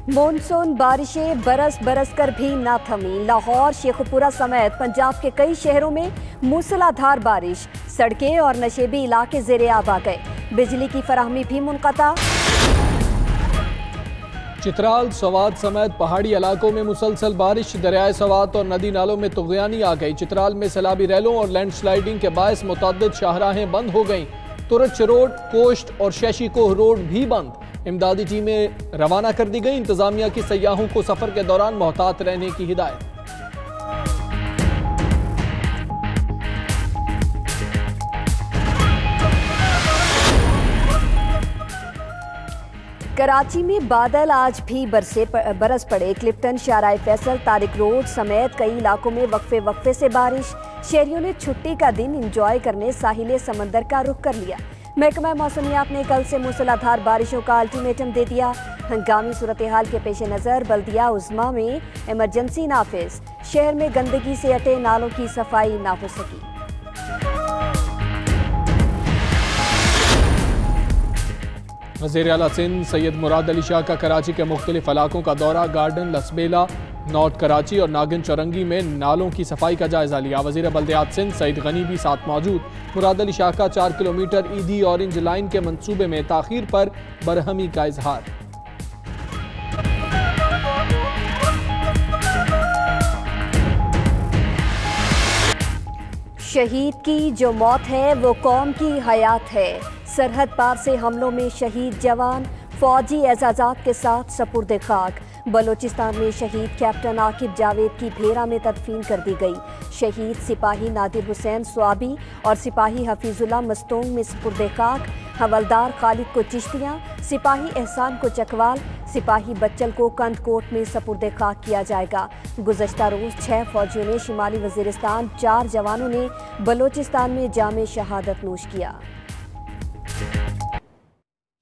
Monsoon बारिशें बरस बरस कर भी ना थमी। लाहौर, शेखुपुरा समेत पंजाब के कई शहरों में मूसलाधार बारिश, सड़कें और नशेबी इलाके ज़ेर-ए-आब आ गए। बिजली की फराहमी भी मुनक़ता। चित्राल, सवात समेत पहाड़ी इलाकों में मुसलसल बारिश, दरियाए सवात और नदी नालों में तुग़यानी आ गई। चित्राल में सैलाबी रैलों और लैंडस्लाइडिंग के बायस मुतअद्दिद शाहराहें बंद हो गईं। तुरच रोड, कोस्ट और शशि कोह रोड भी बंद। इमदादी टीमें रवाना कर दी गई। इंतजामिया की सयाहों को सफर के दौरान मोहतात रहने की हिदायत। कराची में बादल आज भी बरस पड़े। क्लिफ्टन, शाहराह फैसल, तारिक रोड समेत कई इलाकों में वक्फे वक्फे से बारिश। शहरियों ने छुट्टी का दिन इंजॉय करने साहिल समंदर का रुख कर लिया। महकमा मौसमियात ने कल से मूसलाधार बारिशों का अल्टीमेटम दे दिया। हंगामी सूरत हाल के पेश नज़र बल्दिया उज़्मा में इमरजेंसी नाफिज। शहर में गंदगी से अटे नालों की सफाई ना हो सकी। वज़ीर आला सिंध सैयद मुराद अली शाह का कराची के मुख्तलिफ इलाकों का दौरा। गार्डन, लसबेला, नॉर्थ कराची और नागिन चौरंगी में नालों की सफाई का जायजा लिया। वज़ीर बल्दियात सिंध सईद गनी भी साथ मौजूद। मुराद अली शाह का 4 किलोमीटर ईदी ऑरेंज लाइन के मंसूबे में ताखीर पर बरहमी का इजहार। शहीद की जो मौत है वो कौम की हयात है। सरहद पार से हमलों में शहीद जवान फौजी एजाजात के साथ सपुर्द खाक। बलोचिस्तान में शहीद कैप्टन आकिब जावेद की भेरा में तदफीन कर दी गई। शहीद सिपाही नादिर हुसैन स्वाबी और सिपाही हफीजुल्लाह मस्तोंग में सपुर्द खाक। हवलदार खालिद को चिश्तियाँ, सिपाही एहसान को चकवाल, सिपाही बच्चल को कंदकोट में सपुर्द खाक किया जाएगा। गुज़श्ता रोज़ 6 फौजियों ने शिमाली वज़ीरिस्तान, 4 जवानों ने बलोचिस्तान में जामे शहादत नोश किया।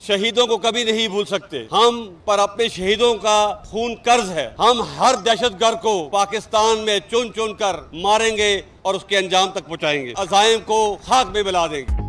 शहीदों को कभी नहीं भूल सकते। हम पर अपने शहीदों का खून कर्ज है। हम हर दहशतगर्द को पाकिस्तान में चुन चुन कर मारेंगे और उसके अंजाम तक पहुंचाएंगे। अज़ाइम को खाक में मिला देंगे।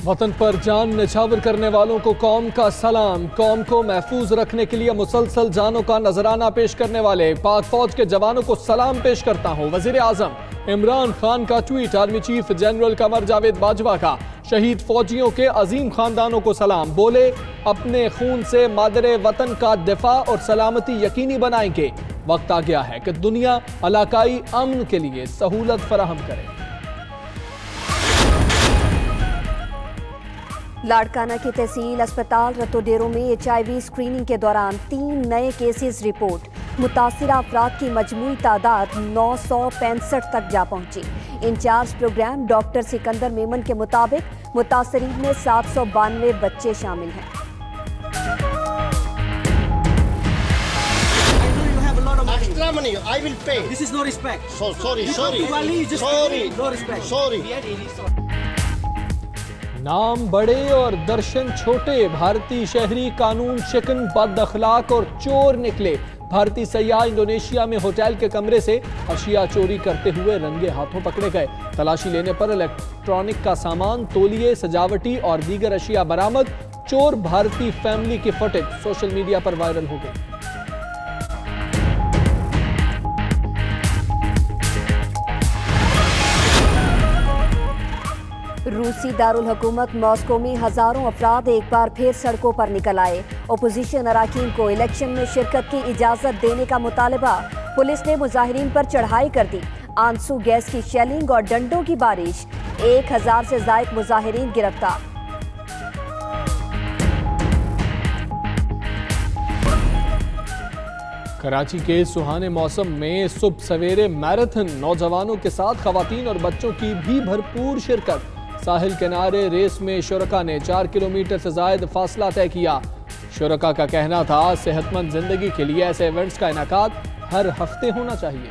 वतन पर जान निछावर करने वालों को कौम का सलाम। कौम को महफूज रखने के लिए मुसलसल जानों का नजराना पेश करने वाले पाक फौज के जवानों को सलाम पेश करता हूँ। वजीर आजम इमरान खान का tweet. Army chief general Qamar Javed Bajwa का शहीद फौजियों के अजीम खानदानों को सलाम। बोले अपने खून से मादरे वतन का दिफा और सलामती यकीनी बनाएंगे। वक्त आ गया है कि दुनिया इलाकाई अमन के लिए सहूलत फराहम करे। लाड़काना की तहसील अस्पताल रतोडेरो में HIV स्क्रीनिंग के दौरान 3 नए केसेस रिपोर्ट। मुतासिरा अफराद की मजमूई तादाद 965 तक जा पहुंची। Incharge programme doctor Sikandar Memon के मुताबिक मुतासरीन में 792 बच्चे शामिल हैं। Extra money, I will pay. This is no respect. Sorry. नाम बड़े और दर्शन छोटे। भारतीय शहरी कानून शिकन, बद अखलाक और चोर निकले। भारतीय सयाह इंडोनेशिया में होटल के कमरे से अशिया चोरी करते हुए रंगे हाथों पकड़े गए। तलाशी लेने पर इलेक्ट्रॉनिक का सामान, तौलिए, सजावटी और दीगर अशिया बरामद। चोर भारतीय फैमिली की फुटेज सोशल मीडिया पर वायरल हो गई। रूसी दारुल हुकूमत मॉस्को में हजारों अफराद एक बार फिर सड़कों पर निकल आए। ओपोजिशन अराकीन को इलेक्शन में शिरकत की इजाजत देने का मुतालबा। पुलिस ने मुजाहिरीन पर चढ़ाई कर दी। आंसू गैस की शेलिंग और डंडों की बारिश। 1000 से जायद मुजाहिरीन गिरफ्तार। कराची के सुहाने मौसम में सुबह सवेरे मैराथन। नौजवानों के साथ खवातीन और बच्चों की भी भरपूर शिरकत। साहिल किनारे रेस में शुरका ने 4 किलोमीटर से ज्यादा फासला तय किया। शुरका का कहना था सेहतमंद जिंदगी के लिए ऐसे इवेंट्स का इनेकाद हर हफ्ते होना चाहिए।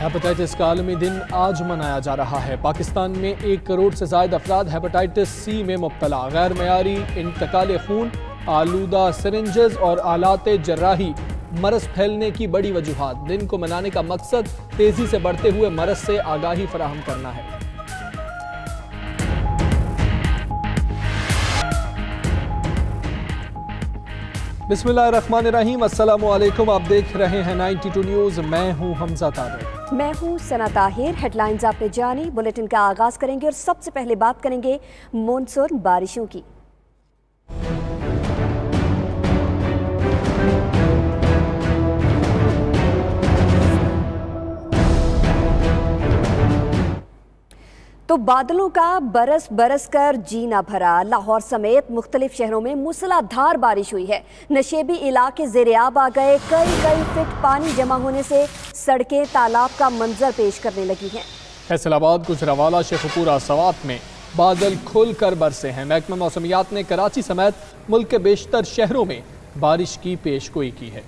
हेपेटाइटिस का आलमी दिन आज मनाया जा रहा है। पाकिस्तान में 1 करोड़ से ज्यादा अफराद हेपेटाइटिस C में मुब्तला। गैर मयारी इंतकाल खून, आलूदा सिरिंजेस और आलात जर्राही मरज फैलने की बड़ी वजूहात। दिन को मनाने का मकसद तेजी से बढ़ते हुए मरज से आगाही फराहम करना है। बिस्मिल्लाहिर्रहमानिर्रहीम, अस्सलामु अलैकुम। आप देख रहे हैं 92 न्यूज़। मैं हूं हमजा तारिक। मैं हूं सना ताहिर। हेडलाइंस आपने जानी। बुलेटिन का आगाज करेंगे और सबसे पहले बात करेंगे मानसून बारिशों की। तो बादलों का बरस बरस कर जीना भरा। लाहौर समेत मुख्तलिफ शहरों में मूसलाधार बारिश हुई है। नशेबी इलाके ज़ेर-ए-आब आ गए। कई फीट पानी जमा होने से सड़कें तालाब का मंजर पेश करने लगी हैं। फैसलाबाद, गुजरावाला, शेखुपुरा, सवात में बादल खुल कर बरसे हैं। महकमा मौसमियात ने कराची समेत मुल्क के बेशतर शहरों में बारिश की पेशगोई की है।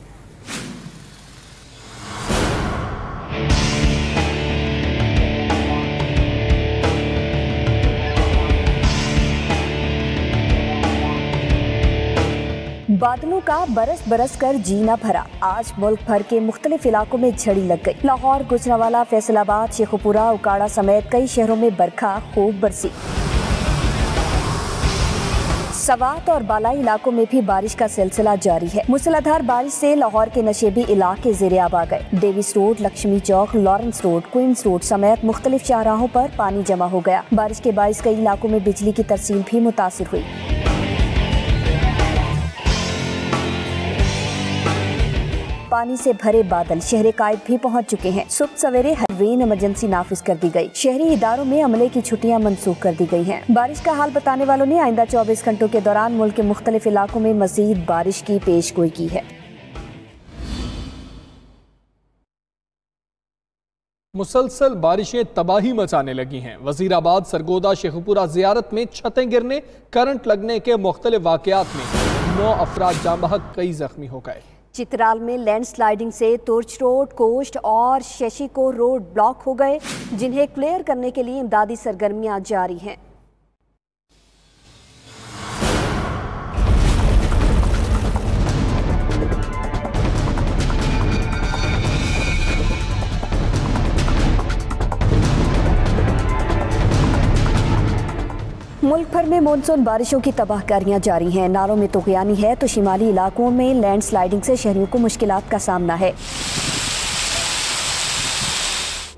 बादलों का बरस बरस कर जीना भरा। आज मुल्क भर के मुख्तलिफ इलाकों में झड़ी लग गई। लाहौर, गुजरावाला, फैसलाबाद, शेखुपुरा, उकाड़ा समेत कई शहरों में बरखा खूब बरसी। सवात और बालाई इलाकों में भी बारिश का सिलसिला जारी है। मूसलाधार बारिश से लाहौर के नशेबी इलाके ज़ेर-ए-आब आ गए। डेविस रोड, लक्ष्मी चौक, लॉरेंस रोड, क्वींस रोड समेत मुख्तलिफ शाहराहों पर पानी जमा हो गया। बारिश के बाइस कई इलाकों में बिजली की तरसील भी मुतासिर हुई। पानी से भरे बादल शहर कायद भी पहुंच चुके हैं। सुबह सवेरे हाईवे इमरजेंसी नाफिज कर दी गई। शहरी इदारों में अमले की छुट्टियां मनसूख कर दी गई हैं। बारिश का हाल बताने वालों ने आइंदा 24 घंटों के दौरान मुल्क के मुख्तलिफ इलाकों में मजीद बारिश की पेशगोई की है। मुसलसल बारिशें तबाही मचाने लगी हैं। वजीराबाद, सरगोदा, शेखुपुरा जियारत में छतें गिरने, करंट लगने के मुख्तलिफ वाकयात में 9 अफराद जाँ बहक, कई जख्मी हो गए। चित्राल में लैंडस्लाइडिंग से तुर्च रोड, कोस्ट और शशिको रोड ब्लॉक हो गए, जिन्हें क्लियर करने के लिए इमदादी सरगर्मियां जारी हैं। मुल्क भर में मानसून बारिशों की तबाहकारियां जारी हैं। नालों में तुगयानी है तो शिमाली इलाकों में लैंडस्लाइडिंग से शहरियों को मुश्किलात का सामना है।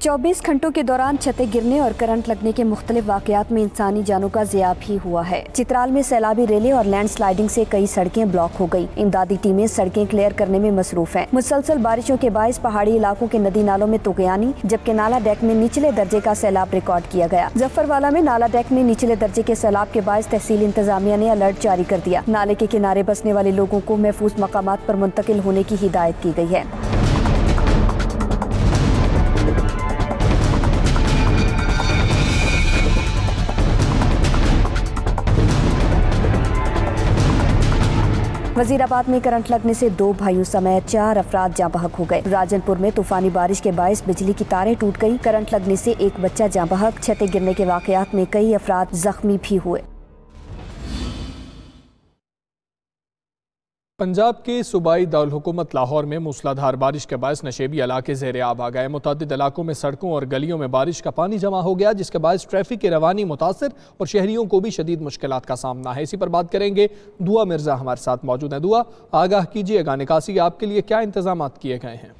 24 घंटों के दौरान छतें गिरने और करंट लगने के मुख्तलिफ वाकयात में इंसानी जानों का ज़िया भी हुआ है। चित्राल में सैलाबी रेले और लैंडस्लाइडिंग से कई सड़कें ब्लॉक हो गई। इमदादी टीमें सड़कें क्लियर करने में मसरूफ हैं। मुसलसल बारिशों के बायस पहाड़ी इलाकों के नदी नालों में तुगयानी, जबकि नाला डेक में निचले दर्जे का सैलाब रिकॉर्ड किया गया। जफरवाला में नाला डेक में निचले दर्जे के सैलाब के बायस तहसील इंतजामिया ने अलर्ट जारी कर दिया। नाले के किनारे बसने वाले लोगों को महफूज मकामात पर मुंतकिल होने की हिदायत की गई है। वजीराबाद में करंट लगने से 2 भाइयों समेत 4 अफराद जाँ बहक हो गए। राजनपुर में तूफानी बारिश के बायस बिजली की तारें टूट गई। करंट लगने से एक बच्चा जाँ बहक, छतें गिरने के वाकयात में कई अफराद जख्मी भी हुए। पंजाब के सूबाई दारुल हुकूमत लाहौर में मूसलाधार बारिश के बायस नशेबी इलाके ज़ेर-ए-आब आ गए। मुतअद्दिद इलाकों में सड़कों और गलियों में बारिश का पानी जमा हो गया, जिसके बायस ट्रैफिक की रवानी मुतासिर और शहरियों को भी शदीद मुश्किलात का सामना है। इसी पर बात करेंगे। दुआ मिर्जा हमारे साथ मौजूद है। दुआ, आगाह कीजिएगा, निकासी आपके लिए क्या इंतजाम किए गए हैं?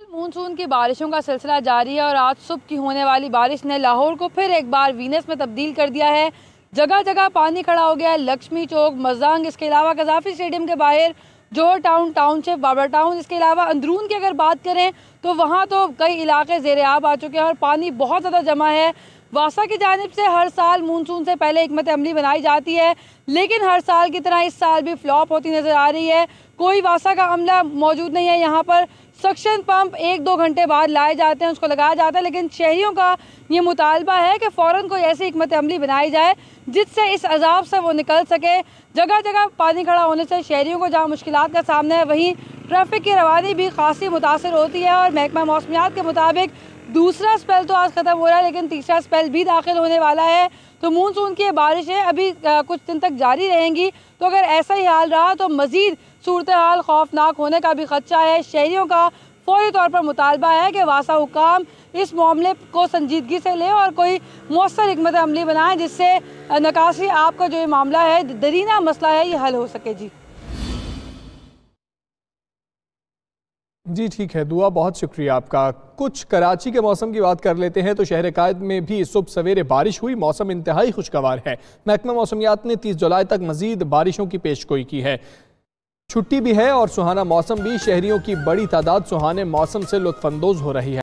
मानसून की बारिशों का सिलसिला जारी है और आज सुबह की होने वाली बारिश ने लाहौर को फिर एक बार वीनस में तब्दील कर दिया है। जगह जगह पानी खड़ा हो गया है। लक्ष्मी चौक, मजांग, इसके अलावा कजाफी स्टेडियम के बाहर जोहर टाउन, टाउनशिप, बाबर टाउन, इसके अलावा अंदरून की अगर बात करें तो वहाँ तो कई इलाके ज़ेर-ए-आब आ चुके हैं और पानी बहुत ज़्यादा जमा है। वासा की जानिब से हर साल मानसून से पहले हिकमत अमली बनाई जाती है, लेकिन हर साल की तरह इस साल भी फ्लॉप होती नज़र आ रही है। कोई वासा का अमला मौजूद नहीं है। यहाँ पर सक्शन पंप 1-2 घंटे बाद लाए जाते हैं, उसको लगाया जाता है, लेकिन शहरियों का ये मुतालबा है कि फ़ौरन कोई ऐसी हिकमत अमली बनाई जाए जिससे इस अजाब से वो निकल सके। जगह जगह पानी खड़ा होने से शहरियों को जहाँ मुश्किलात का सामना है, वहीं ट्रैफिक की रवानी भी खासी मुतासर होती है। और महकमा मौसमियात के मुताबिक दूसरा स्पेल तो आज ख़त्म हो रहा है, लेकिन तीसरा स्पेल भी दाखिल होने वाला है। तो मानसून की बारिशें अभी कुछ दिन तक जारी रहेंगी। तो अगर ऐसा ही हाल रहा तो मज़ीद सूरत हाल खौफनाक होने का भी खदशा है। शहरियों का फौरी तौर पर मुतालबा है कि वासा हुकाम इस मामले को संजीदगी से लें और कोई मौसर हिकमत अमली बनाएं जिससे नकासी आपका जो ये मामला है, दरीना मसला है, ये हल हो सके। जी ठीक है, दुआ बहुत शुक्रिया आपका। कुछ कराची के मौसम की बात कर लेते हैं तो शहर कायद में भी सुबह सवेरे बारिश हुई। मौसम इंतहाई खुशगवार है। महकमा मौसमियात ने 30 जुलाई तक मजीद बारिशों की पेशगोई की है। छुट्टी भी है और सुहाना मौसम भी। शहरियों की बड़ी तादाद सुहाने मौसम से लुत्फानंदोज हो रही है।